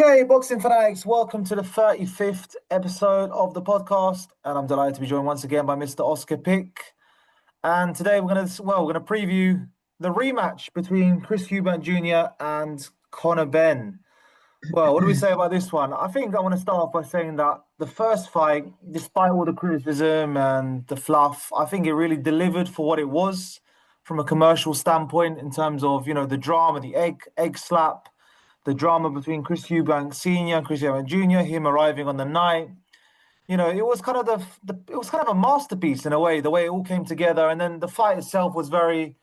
Okay, boxing fanatics, welcome to the 35th episode of the podcast, and I'm delighted to be joined once again by Mr. Oscar Pick. And today we're gonna preview the rematch between Chris Eubank Jr. and Conor Benn. Well, what do we say about this one? I think I want to start off by saying that the first fight, despite all the criticism and the fluff, I think it really delivered for what it was from a commercial standpoint in terms of, the drama, the egg slap, the drama between Chris Eubank Senior and Chris Eubank Junior, him arriving on the night. It was kind of it was kind of a masterpiece in a way, the way it all came together, and then the fight itself was very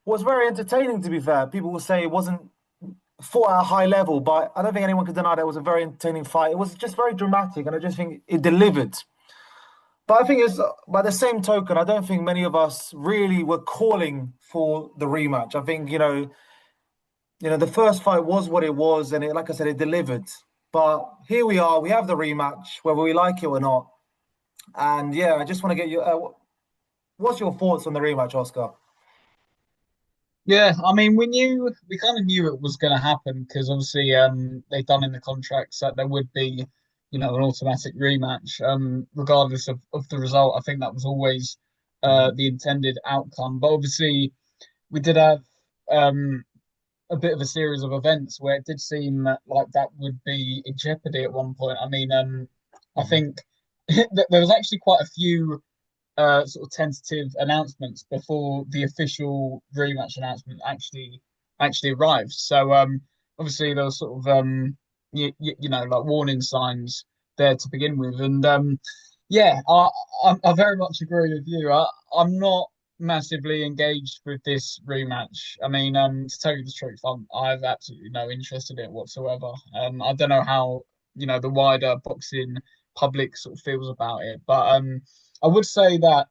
entertaining. To be fair, people will say it wasn't fought at a high level, but I don't think anyone could deny that it was a very entertaining fight. It was just very dramatic, and I just think it delivered. But I think it's by the same token, I don't think many of us really were calling for the rematch. I think the first fight was what it was, and like I said, it delivered. But here we are, we have the rematch, whether we like it or not. And yeah, I just want to get you. What's your thoughts on the rematch, Oscar? Yeah, I mean, we kind of knew it was going to happen because obviously they've done in the contracts that there would be, an automatic rematch, regardless of the result. I think that was always Mhm. the intended outcome. But obviously, we did have um a bit of a series of events where it did seem like that would be in jeopardy at one point. I mean, I Mhm. think there was actually quite a few sort of tentative announcements before the official rematch announcement actually arrived. So obviously there was sort of like warning signs there to begin with, and yeah, I very much agree with you. I'm not massively engaged with this rematch. I mean, to tell you the truth, I have absolutely no interest in it whatsoever. I don't know how the wider boxing public sort of feels about it, but I would say that,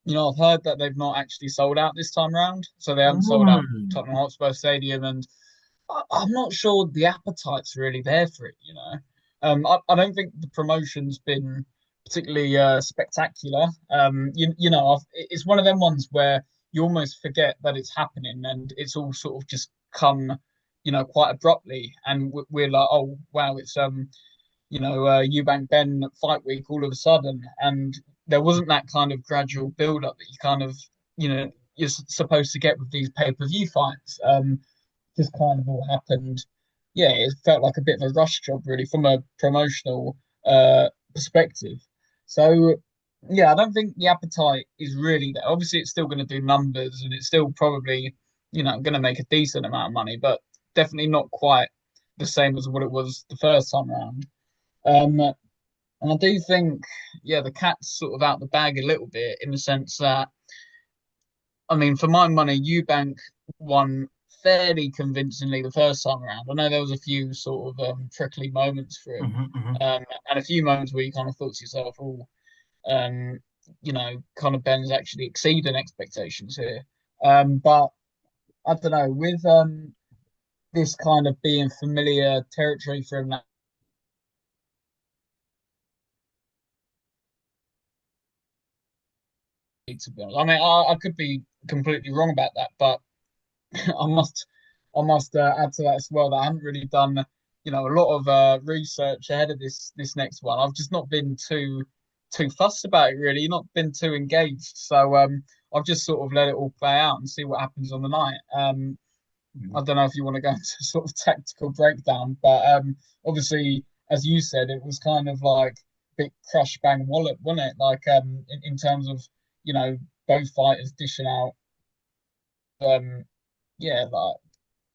I've heard that they've not actually sold out this time round. So they haven't sold out Mm. Tottenham Hotspur Stadium. And I'm not sure the appetite's really there for it. I don't think the promotion's been particularly spectacular. It's one of them ones where you almost forget that it's happening and it's all sort of just come, quite abruptly. And we're like, oh, wow, it's Eubank Benn fight week all of a sudden, and there wasn't that kind of gradual build up that you kind of you're supposed to get with these pay-per-view fights. Just kind of all happened. Yeah, it felt like a bit of a rush job really from a promotional perspective. So yeah, I don't think the appetite is really there. Obviously, it's still going to do numbers and it's still probably going to make a decent amount of money, but definitely not quite the same as what it was the first time around. And I do think, yeah, the cat's sort of out the bag a little bit in the sense that, I mean, for my money, Eubank won fairly convincingly the first time around. I know there was a few sort of prickly moments for him, Mhm. Mhm. and a few moments where you kind of thought to yourself, "Oh, um, kind of Ben's actually exceeding expectations here." But I don't know, with this kind of being familiar territory for him now, to be honest. I mean, I could be completely wrong about that, but I must I must add to that as well that I haven't really done a lot of research ahead of this next one. I've just not been too fussed about it really, not been too engaged. So I've just sort of let it all play out and see what happens on the night. I Mhm. don't know if you want to go into sort of tactical breakdown, but obviously as you said, it was kind of like a bit crush bang wallet, wasn't it? Like in terms of you know both fighters dishing out yeah like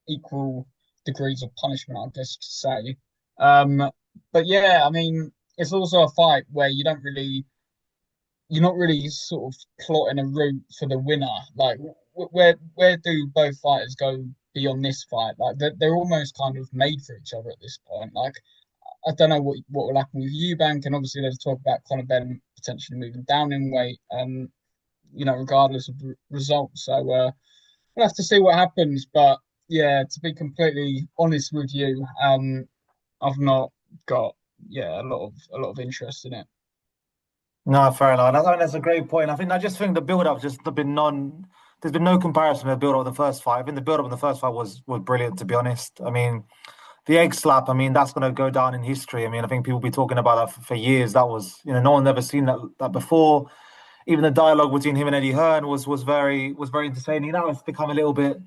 equal degrees of punishment, I guess to say. Um, but yeah, I mean, it's also a fight where you're not really sort of plotting a route for the winner. Like, where do both fighters go beyond this fight? Like, they're almost kind of made for each other at this point. Like, I don't know what will happen with Eubank, and obviously there's talk about Conor Benn potentially moving down in weight. Regardless of the result. So we'll have to see what happens. But yeah, to be completely honest with you, I've not got a lot of interest in it. No, fair enough. I think that's a great point. I just think the build-up just been non. There's been no comparison to the build-up of the first fight. I think the build-up of the first fight was brilliant, to be honest. I mean, the egg slap. I mean, that's going to go down in history. I mean, I think people will be talking about that for years. That was, no one ever seen that before. Even the dialogue between him and Eddie Hearn was very entertaining. Now it's become a little bit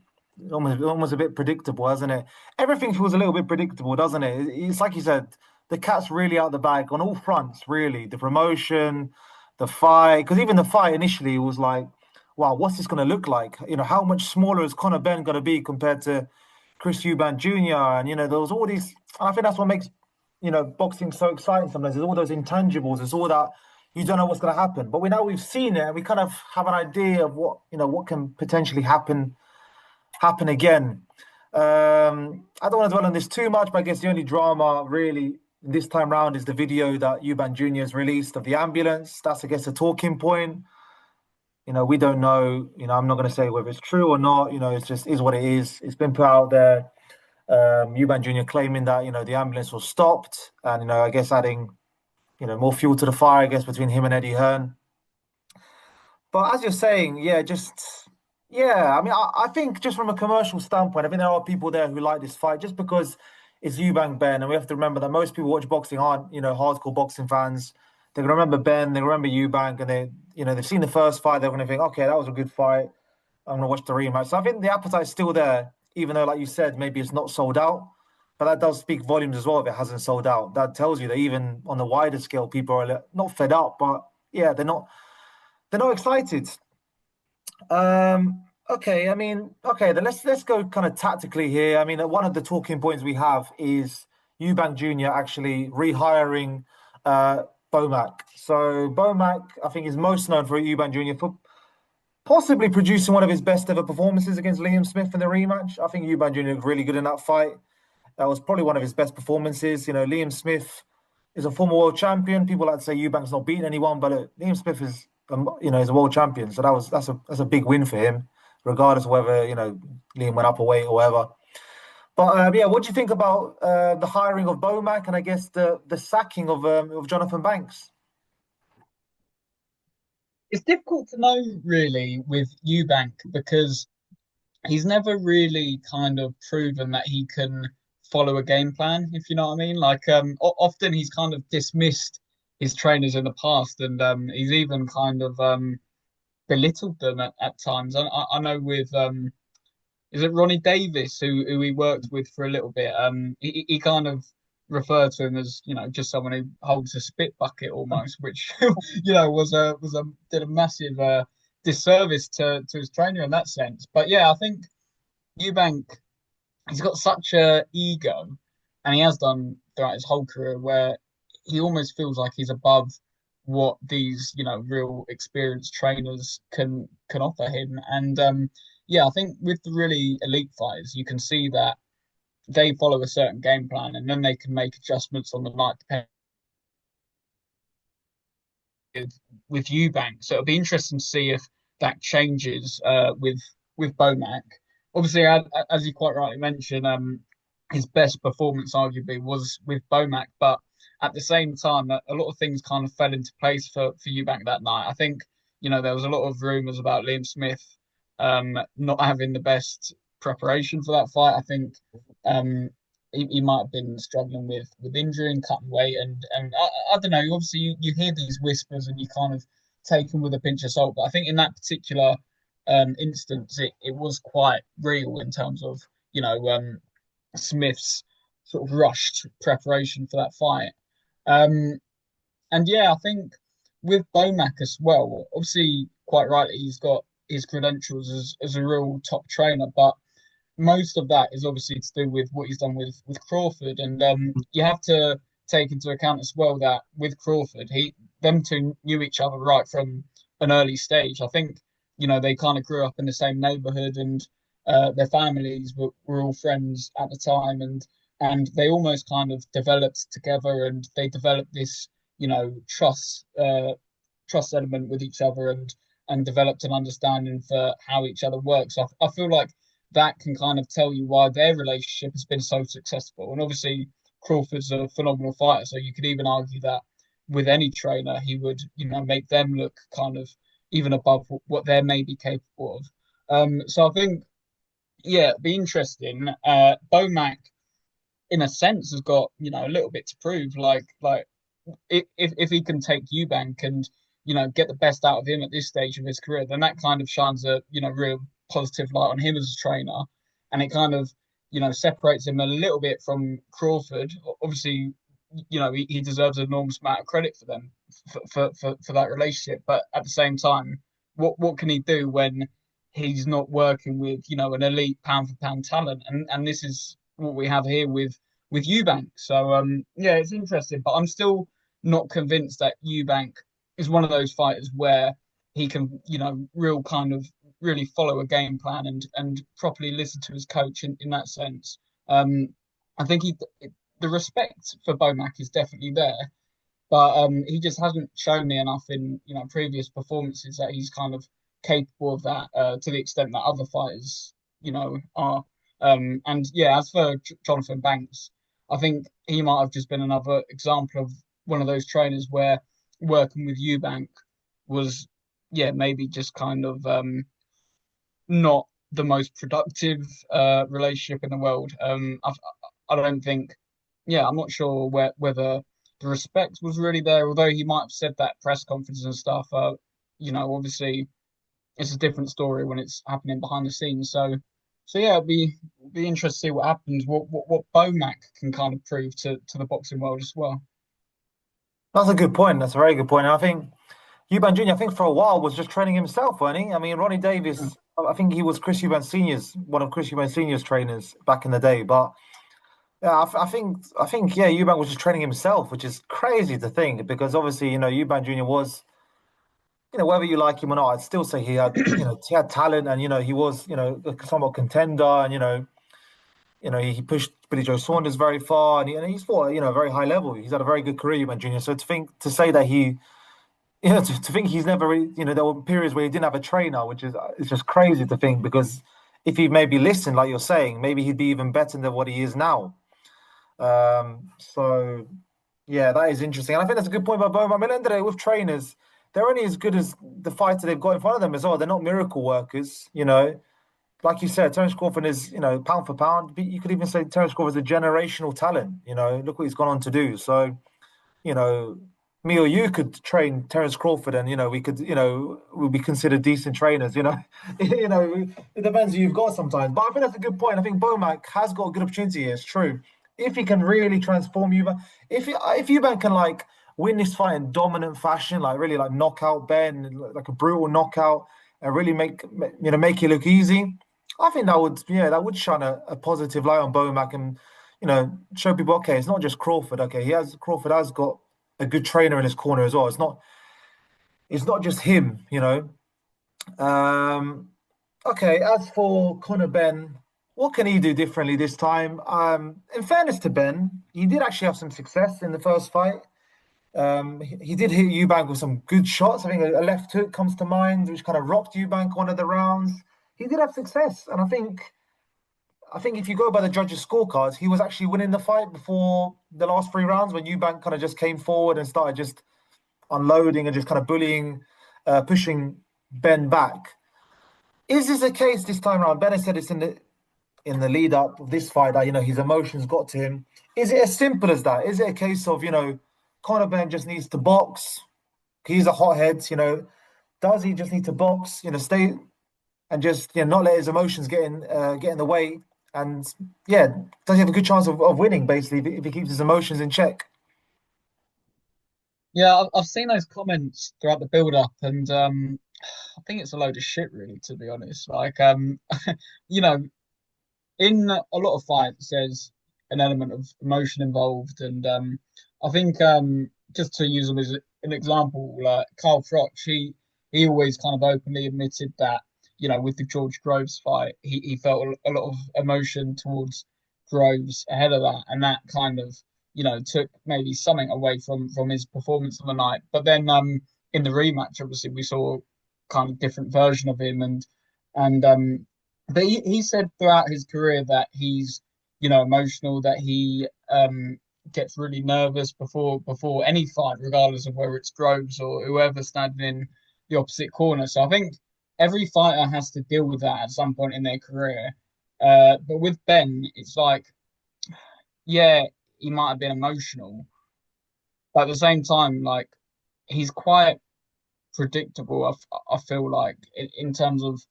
almost a bit predictable, hasn't it? Everything feels a little bit predictable, doesn't it? It's like you said, the cat's really out the bag on all fronts. Really, the promotion, the fight. Because even the fight initially was like, wow, what's this going to look like? How much smaller is Conor Benn going to be compared to Chris Eubank Jr. And there was all these. And I think that's what makes boxing so exciting. Sometimes there's all those intangibles. There's all that you don't know what's going to happen. But we've seen it, and we kind of have an idea of what can potentially happen again. I don't want to dwell on this too much, but I guess the only drama really this time round is the video that Eubank Jr. has released of the ambulance. That's, I guess, a talking point. We don't know. I'm not going to say whether it's true or not. It's just is what it is. It's been put out there. Eubank Jr. claiming that the ambulance was stopped, and I guess adding more fuel to the fire, I guess, between him and Eddie Hearn. But as you're saying, yeah. I mean, I think just from a commercial standpoint, I think there are people there who like this fight just because it's Eubank Benn, and we have to remember that most people watch boxing aren't hardcore boxing fans. They're gonna remember Benn, they remember Eubank, and they've seen the first fight. They're gonna think, okay, that was a good fight. I'm gonna watch the rematch. So I think the appetite's still there, even though, like you said, maybe it's not sold out. But that does speak volumes as well if it hasn't sold out. That tells you that even on the wider scale, people are not fed up, but yeah, they're not excited. Okay, I mean, okay, then let's go kind of tactically here. I mean, one of the talking points we have is Eubank Jr. actually rehiring uh, Bomac. So Bomac, I think, is most known for Eubank Jr. for possibly producing one of his best ever performances against Liam Smith in the rematch. I think Eubank Jr. looked really good in that fight. That was probably one of his best performances. Liam Smith is a former world champion. People like to say Eubank's not beaten anyone, but Liam Smith is, is a world champion. So that's a big win for him, regardless of whether Liam went up a weight or whatever. But yeah, what do you think about the hiring of Bomac and I guess the sacking of Jonathan Banks? It's difficult to know really with Eubank because he's never really kind of proven that he can follow a game plan, if you know what I mean. Like often he's kind of dismissed his trainers in the past, and he's even kind of belittled them at times. I know with is it Ronnie Davis who he worked with for a little bit? He kind of referred to him as just someone who holds a spit bucket almost, which was a did a massive disservice to his trainer in that sense. But yeah, I think Eubank, he's got such a ego, and he has done throughout his whole career, where he almost feels like he's above what these real experienced trainers can offer him. And yeah, I think with the really elite fighters, you can see that they follow a certain game plan, and then they can make adjustments on the night depending with Eubank. So it'll be interesting to see if that changes with Bomac. Obviously, as you quite rightly mentioned, his best performance arguably was with Bomac, but at the same time, a lot of things kind of fell into place for Eubank that night. I think there was a lot of rumours about Liam Smith not having the best preparation for that fight. I think he might have been struggling with injury and cutting weight, and I don't know. Obviously, you hear these whispers and you kind of take them with a pinch of salt. But I think in that particular instance, it was quite real in terms of Smith's sort of rushed preparation for that fight. Um, and yeah, I think with Bomac as well, obviously, quite rightly, he's got his credentials as a real top trainer, but most of that is obviously to do with what he's done with Crawford, and you have to take into account as well that with Crawford, them two knew each other right from an early stage. I think they kind of grew up in the same neighborhood, and their families were all friends at the time, and they almost kind of developed together, and they developed this trust element with each other, and developed an understanding for how each other works. I feel like that can kind of tell you why their relationship has been so successful. And obviously, Crawford's a phenomenal fighter, so you could even argue that with any trainer, he would, make them look kind of even above what they're maybe capable of. So I think, yeah, it'd be interesting. Bomac, in a sense, has got a little bit to prove. Like if he can take Eubank and get the best out of him at this stage of his career, then that kind of shines a real positive light on him as a trainer, and it kind of separates him a little bit from Crawford. Obviously, he deserves an enormous amount of credit for them for that relationship, but at the same time, what can he do when he's not working with an elite pound for pound talent? And this is what we have here with Eubank. So yeah, it's interesting, but I'm still not convinced that Eubank is one of those fighters where he can, real kind of really follow a game plan and properly listen to his coach in that sense. Um, I think the respect for Bomac is definitely there, but he just hasn't shown me enough in previous performances that he's kind of capable of that to the extent that other fighters are. And yeah, as for Jonathan Banks, I think he might have just been another example of one of those trainers where working with Eubank was, yeah, maybe just kind of not the most productive relationship in the world. I don't think, yeah, I'm not sure whether the respect was really there, although he might have said that press conference and stuff. Obviously it's a different story when it's happening behind the scenes. So yeah, it'd be interesting to see what happens, what Bomac can kind of prove to the boxing world as well. That's a good point. That's a very good point. And I think Eubank Jr., I think for a while was just training himself, weren't he? I mean, Ronnie Mm. Davis, I think he was Chris Eubank Senior's one of Chris Eubank Senior's trainers back in the day. But yeah, I think yeah, Eubank was just training himself, which is crazy to think because obviously Eubank Jr. was whether you like him or not, I'd still say he had talent and he was a somewhat contender and he pushed Billy Joe Saunders very far and he's fought a very high level. He's had a very good career, Eubank Jr. So to say that he to think he's never really, there were periods where he didn't have a trainer, which is it's just crazy to think because if he maybe listened, like you're saying, maybe he'd be even better than what he is now. So yeah, that is interesting. And I think that's a good point about Bowman. I mean, at the end of the day, with trainers, they're only as good as the fighter they've got in front of them as well. They're not miracle workers. Like you said, Terence Crawford is, pound for pound. You could even say Terence Crawford is a generational talent. Look what he's gone on to do. So, you know, me or you could train Terence Crawford, and we could, we'll be considered decent trainers. It depends who you've got sometimes. But I think that's a good point. I think Bomac has got a good opportunity here. It's true. If he can really transform Eubank, if Eubank can like win this fight in dominant fashion, like really like knock out Ben, like a brutal knockout, and really make it look easy, I think that would shine a positive light on Bomac and show people, okay, it's not just Crawford. Okay, Crawford has got a good trainer in his corner as well. It's not just him. Um, okay, as for Conor Benn, what can he do differently this time? In fairness to Ben, he did actually have some success in the first fight. He did hit Eubank with some good shots. I think a left hook comes to mind, which kind of rocked Eubank one of the rounds. He did have success, and I think if you go by the judges' scorecards, he was actually winning the fight before the last three rounds when Eubank kind of just came forward and started just unloading and just kind of bullying, pushing Ben back. Is this the case this time around? Ben has said it's in the lead up of this fight that his emotions got to him. Is it as simple as that? Is it a case of Conor Ben just needs to box? He's a hothead. Does he just need to box? Stay and just not let his emotions get in the way. And yeah, does he have a good chance of winning basically if he keeps his emotions in check? Yeah, I've seen those comments throughout the build up, and I think it's a load of shit, really, to be honest. Like, you know, in a lot of fights, there's an element of emotion involved, and I think just to use him as an example, like Carl Froch, he always kind of openly admitted that with the George Groves fight, he felt a lot of emotion towards Groves ahead of that, and that kind of took maybe something away from his performance of the night. But then in the rematch, obviously we saw kind of different version of him, and but he said throughout his career that he's, emotional, that he gets really nervous before any fight, regardless of whether it's Groves or whoever's standing in the opposite corner. So I think every fighter has to deal with that at some point in their career. But with Ben, it's like, yeah, he might have been emotional, but at the same time, like he's quite predictable. I feel like in terms of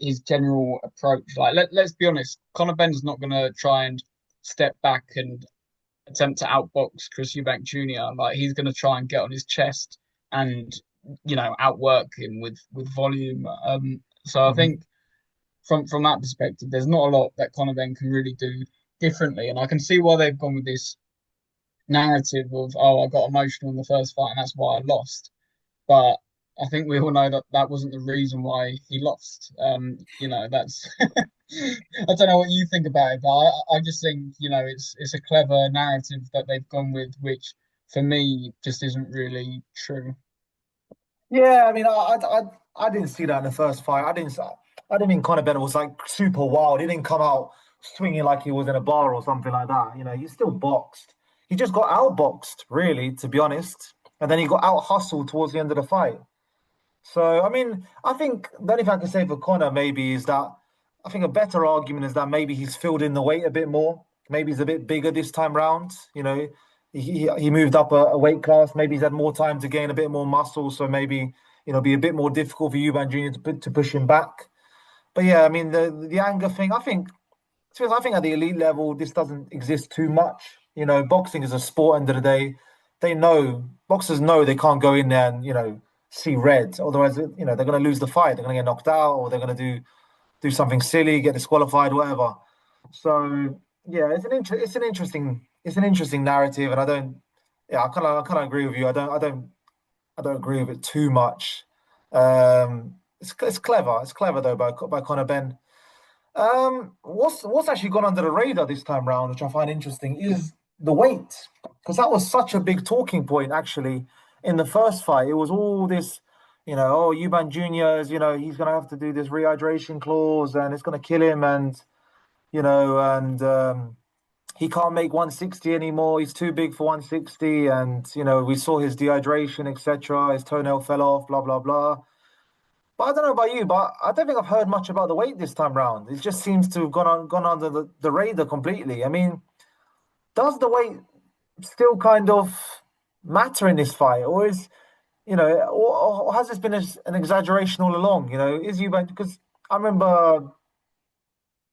his general approach. Like let's be honest, Conor Benn's not gonna try and step back and attempt to outbox Chris Eubank Jr. Like he's gonna try and get on his chest and outwork him with volume. So I Mhm. think from that perspective, there's not a lot that Conor Benn can really do differently, and I can see why they've gone with this narrative of, oh, I got emotional in the first fight and that's why I lost. But I think we all know that that wasn't the reason why he lost. That's I don't know what you think about it, but I just think it's a clever narrative that they've gone with, which for me just isn't really true. Yeah, I mean, I didn't see that in the first fight. I didn't mean Conor Benn was like super wild. He didn't come out swinging like he was in a bar or something like that. He still boxed. He just got outboxed, really, to be honest. And then he got out hustled towards the end of the fight. So, I mean, I think the only thing I can say for Conor maybe is that I think a better argument is that maybe he's filled in the weight a bit more. Maybe he's a bit bigger this time round. He moved up a weight class. Maybe he's had more time to gain a bit more muscle. So maybe be a bit more difficult for Eubank Jr. to push him back. But yeah, I mean the anger thing. I think at the elite level this doesn't exist too much. Boxing is a sport. End of the day, boxers know they can't go in there and see red. Otherwise, they're going to lose the fight. They're going to get knocked out, or they're going to do something silly, get disqualified, whatever. So yeah, it's an interesting narrative, and I kind of agree with you. I don't agree with it too much. It's clever. It's clever though by Conor Benn. What's actually gone under the radar this time round, which I find interesting, is the weight, because that was such a big talking point actually in the first fight. It was all this, oh, Eubank Junior is, he's gonna have to do this rehydration clause, and it's gonna kill him, and he can't make 160 anymore. He's too big for 160, and we saw his dehydration, etc. His toenail fell off, blah blah blah. But I don't know about you, but I don't think I've heard much about the weight this time round. It just seems to have gone under the radar completely. I mean, does the weight still kind of matter in this fight, or or has this been an exaggeration all along? Is Eubank, because I remember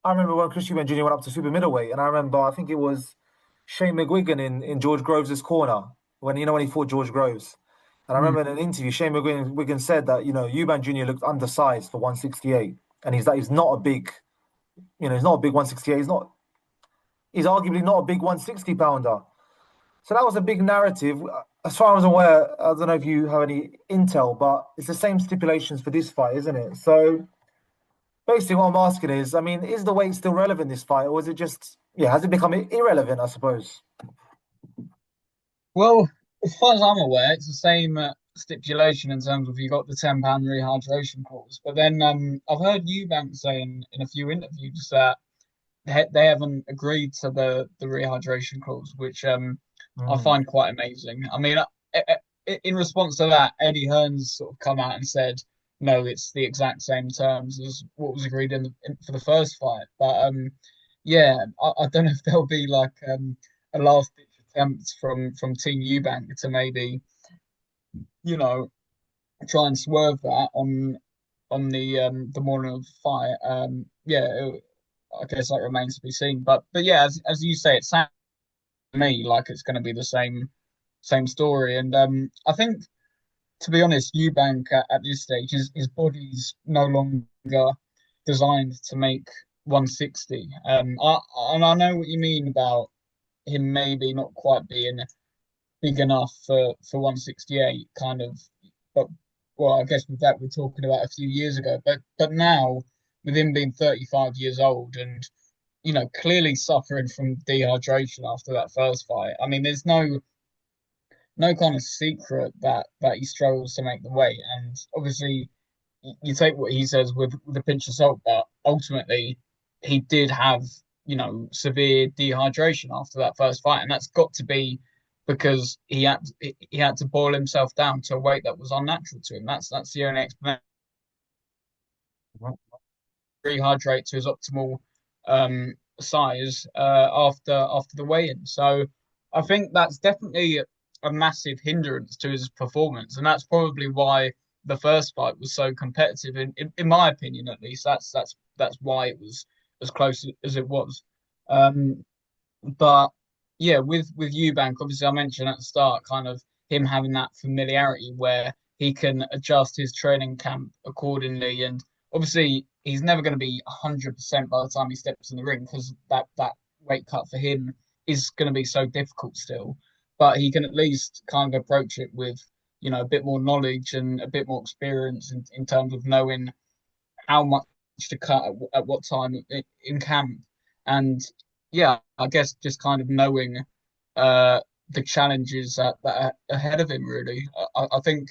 I remember when Chris Eubank Jr. went up to super middleweight, and I think it was Shane McGuigan in George Groves' corner when he fought George Groves. And I Mm. remember in an interview, Shane McGuigan said that Eubank Jr. looked undersized for 168, and he's not a big he's not a big 168. He's arguably not a big 160 pounder. So that was a big narrative. As far as I'm aware, I don't know if you have any intel, but it's the same stipulations for this fight, isn't it? So basically, what I'm asking is, I mean, is the weight still relevant this fight, or is it just, yeah, has it become irrelevant? I suppose. Well, as far as I'm aware, it's the same stipulation in terms of you got the £10 rehydration clause. But then I've heard Eubank saying in a few interviews that they haven't agreed to the rehydration clause, which I Mm. find quite amazing. I mean, in response to that, Eddie Hearn's sort of come out and said, no, it's the exact same terms as what was agreed for the first fight. But yeah, I don't know if there'll be like a last ditch attempt from Team Eubank to maybe you know try and swerve that on the morning of the fight. Yeah, I guess that remains to be seen. But yeah, as you say, it sounds to me like it's going to be the same story. And I think, to be honest, Eubank at this stage, his body's no longer designed to make 160. And I know what you mean about him maybe not quite being big enough for 168, kind of. But well, I guess with that we're talking about a few years ago. But now, with him being 35 years old and clearly suffering from dehydration after that first fight. I mean, there's no kind of secret that he struggles to make the weight, and obviously you take what he says with a pinch of salt, but ultimately he did have severe dehydration after that first fight, and that's got to be because he had to boil himself down to a weight that was unnatural to him. That's the only explanation. Rehydrate to his optimal size after the weigh-in. So I think that's definitely a massive hindrance to his performance, and that's probably why the first fight was so competitive. In my opinion, at least, that's why it was as close as it was. Um, but yeah, with Eubank, obviously, I mentioned at the start, kind of him having that familiarity where he can adjust his training camp accordingly, and obviously, he's never going to be 100% by the time he steps in the ring because that weight cut for him is going to be so difficult still. But he can at least kind of approach it with a bit more knowledge and a bit more experience in terms of knowing how much to cut at what time in camp. And yeah, I guess just kind of knowing uh, the challenges that are ahead of him. Really, I think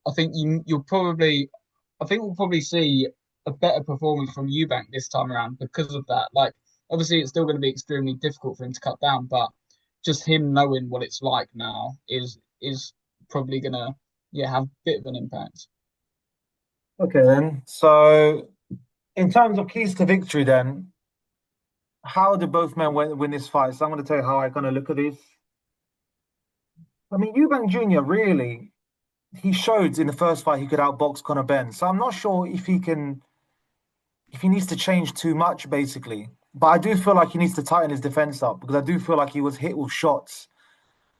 we'll probably see a better performance from Eubank this time around because of that. Like, obviously, it's still going to be extremely difficult for him to cut down, but just him knowing what it's like now is probably gonna have a bit of an impact. Okay, then. So, in terms of keys to victory, then, how do both men win this fight? So, I'm going to tell you how I kind of look at this. I mean, Eubank Jr. really, he showed in the first fight he could outbox Conor Benn. So, I'm not sure if he needs to change too much, basically. But I do feel like he needs to tighten his defense up because I do feel like he was hit with shots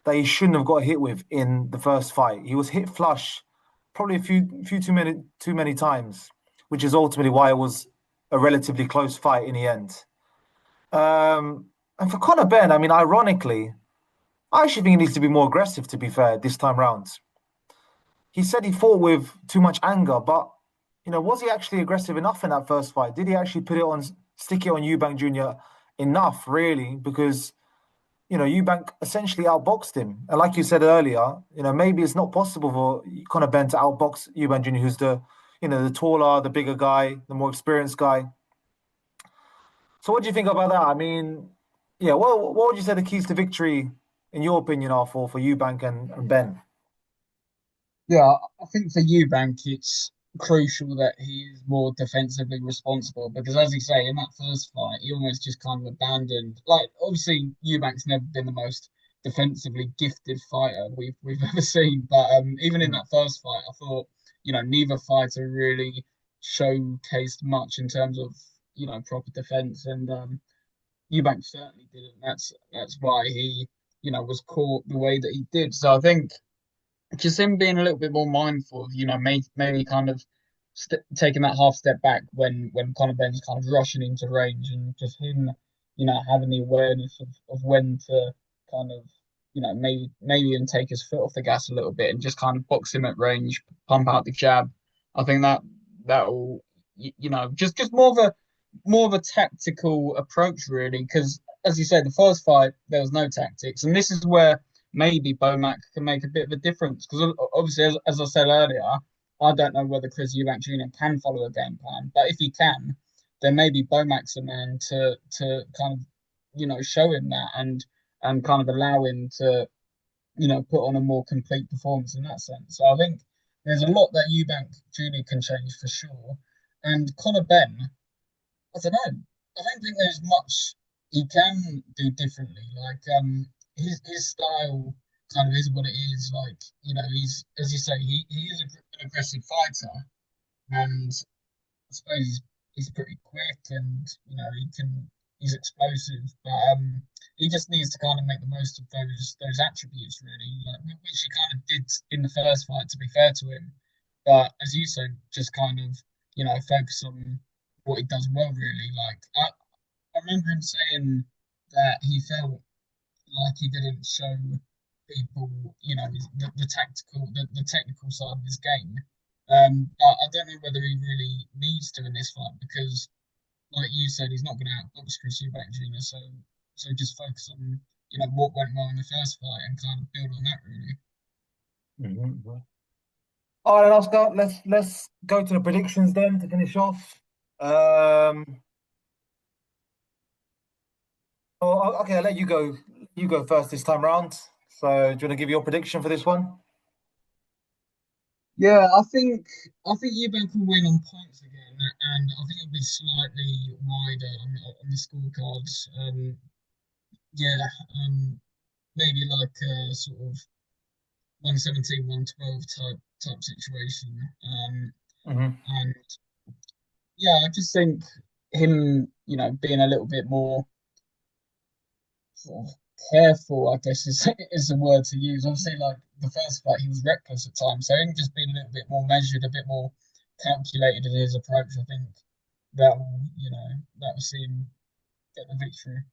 that he shouldn't have got hit with in the first fight. He was hit flush probably a few too many times, which is ultimately why it was a relatively close fight in the end. And for Conor Benn, I mean, ironically, I actually think he needs to be more aggressive. To be fair, this time round, he said he fought with too much anger, but was he actually aggressive enough in that first fight? Did he actually stick it on Eubank Jr. enough, really? Because Eubank essentially outboxed him. And like you said earlier, maybe it's not possible for Conor Benn to outbox Eubank Jr., who's the taller, the bigger guy, the more experienced guy. So what do you think about that? I mean, yeah, what would you say the keys to victory, in your opinion, are for Eubank and Benn? Yeah, I think for Eubank, it's crucial that he's more defensively responsible because, as you say, in that first fight, he almost just kind of abandoned. Like, obviously, Eubank's never been the most defensively gifted fighter we've ever seen, but even in Mm. that first fight, I thought neither fighter really showcased much in terms of proper defense, and Eubank certainly didn't. That's why he was caught the way that he did. So I think just him being a little bit more mindful of, maybe kind of taking that half step back when Conor Benn's kind of rushing into range and just him, having the awareness of when to kind of, maybe even take his foot off the gas a little bit and just kind of box him at range, pump out the jab. I think that will, just more of a tactical approach really, because as you said, the first fight there was no tactics, and this is where maybe Bomac can make a bit of a difference because obviously, as I said earlier, I don't know whether Chris Eubank Jr. can follow a game plan, but if he can, then maybe Bomac's a man to kind of show him that and kind of allow him to put on a more complete performance in that sense. So I think there's a lot that Eubank Jr. can change for sure, and Conor Benn, I don't know. I don't think there's much he can do differently. Like his style kind of is what it is. Like he's as you say, he is an aggressive fighter, and I suppose he's pretty quick, and he's explosive. But he just needs to kind of make the most of those attributes really, like, which he kind of did in the first fight. To be fair to him, but as you said, just kind of focus on what he does well really. Like I remember him saying that he felt like he didn't show people, the technical side of his game. But I don't know whether he really needs to in this fight because, like you said, he's not going to outbox Chris Eubank Jr. So just focus on what went well in the first fight and kind of build on that really. Mhm. All right, Oscar. Let's go to the predictions then to finish off. Um, okay, I'll let you go. You go first this time round. So, do you want to give your prediction for this one? Yeah, I think Eubank will win on points again. and I think it'll be slightly wider on the scorecards. Yeah, maybe like a sort of 117, 112 type situation. Hmm. And yeah, I just think him, being a little bit more sort of careful, I guess is the word to use. Obviously, like the first fight, he was reckless at times. So him just being a little bit more measured, a bit more calculated in his approach, I think that will, that will see him get the victory.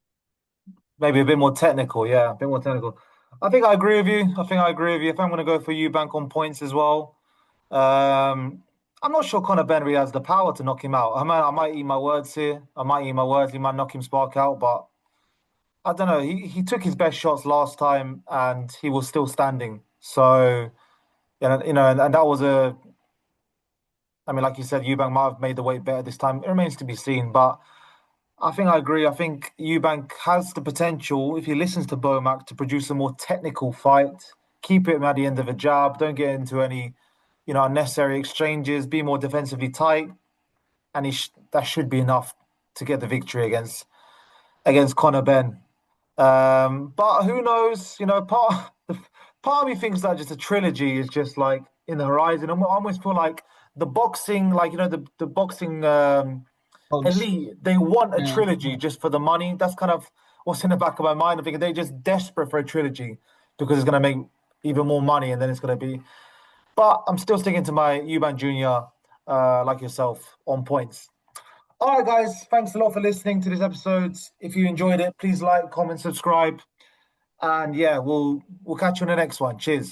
Maybe a bit more technical, yeah, a bit more technical. I think I agree with you. I think I agree with you. If I'm going to go for Eubank on points as well, I'm not sure Conor Benn really has the power to knock him out. I might eat my words here. I might eat my words. He might knock him spark out, but I don't know. He took his best shots last time, and he was still standing. So and that was a. I mean, like you said, Eubank might have made the weight better this time. It remains to be seen, but I think I agree. I think Eubank has the potential, if he listens to Bomac, to produce a more technical fight. Keep him at the end of a jab. Don't get into any, unnecessary exchanges. Be more defensively tight, and that should be enough to get the victory against Conor Benn. But who knows? Part of me thinks that just a trilogy is just like in the horizon. I almost feel like the boxing, like the boxing. Odds. Elite, they want a Yeah. trilogy just for the money. That's kind of what's in the back of my mind. I think they're just desperate for a trilogy because it's going to make even more money, and then it's going to be. But I'm still sticking to my Eubank Junior, like yourself, on points. All right, guys. Thanks a lot for listening to this episode. If you enjoyed it, please like, comment, subscribe, and yeah, we'll catch you on the next one. Cheers.